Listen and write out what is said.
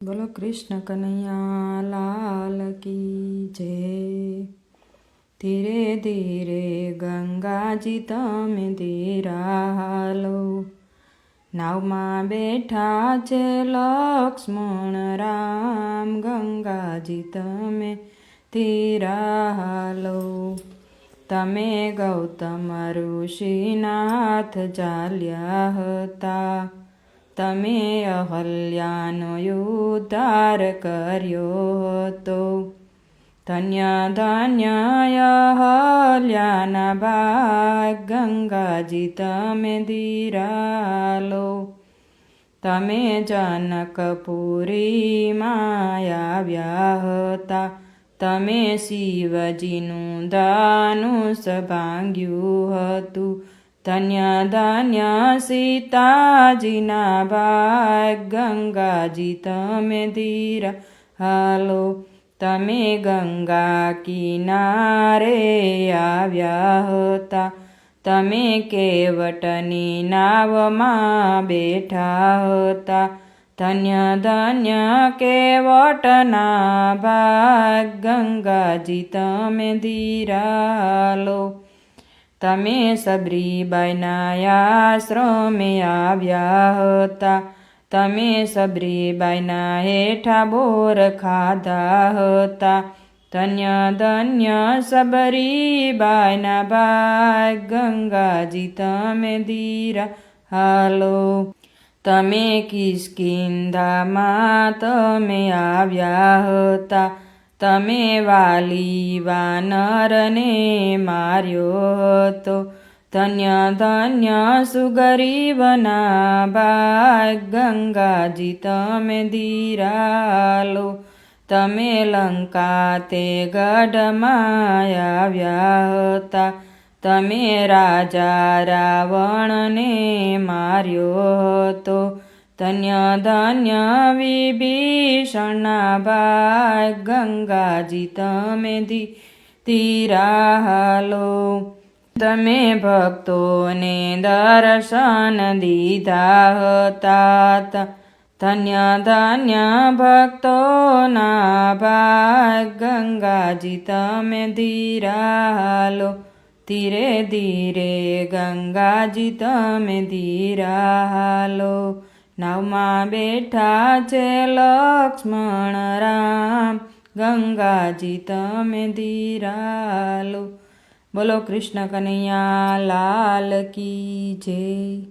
બોલો કૃષ્ણ કનૈયા લાલ કી જય। ધીરે ધીરે ગંગાજી તમે ધીરા હાલો, નાવમાં બેઠા છે લક્ષ્મણ રામ, ગંગાજી તમે ધીરા હાલો। તમે ગૌતમ ઋષિના હાથ ચાલ્યા હતા, તમે અહલ્યાનો ઉદ્ધાર કર્યો હતો। ધન્ય ધન્ય અહલ્યાના ભાગ, ગંગાજી તમે ધીરા હાલો। તમે જનકપુરીમાં આવ્યા હતા, તમે શિવજીનું ધનુષ ભાંગ્યું હતું। ધન્ય ધન્ય સીતાજીના ભાગ, ગંગાજી તમે ધીરા હાલો। તમે ગંગા કિનારે આવ્યા હતા, તમે કેવટની નાવમાં બેઠા હતા। ધન્ય ધન્ય કેવટના ભાગ, ગંગાજી તમે ધીરા હાલો। તમે સબરીબાઈના આશ્રમે આવ્યા હતા, તમે સબરીબાઈના હેઠા બોર ખાધા હતા। ધન્ય ધન્ય સબરીબાઈના ભાગ, ગંગાજી તમે ધીરા હાલો। તમે કિષ્કિંધામાં તમે આવ્યા હતા, તમે વાલી વાનરને માર્યો હતો। ધન્ય ધન્ય સુગ્રીવના ભાગ, ગંગાજી તમે ધીરા હાલો। તમે લંકા તે ગઢમાં આવ્યા હતા, તમે રાજા રાવણને માર્યો હતો। ધન્ય ધન્ય વિભીષણના ભાગ, ગંગાજી તમે ધીરા હાલો। તમે ભક્તોને દર્શન દીધા હતા, ધન્ય ધન્ય ભક્તોના ભાગ, ગંગાજી તમે ધીરા હાલો। ધીરે ધીરે ગંગાજી તમે ધીરા હાલો, નાવમાં બેઠા છે લક્ષ્મણ રામ, ગંગાજી તમે ધીરા હાલો। બોલો કૃષ્ણ કનૈયા લાલ કી જય।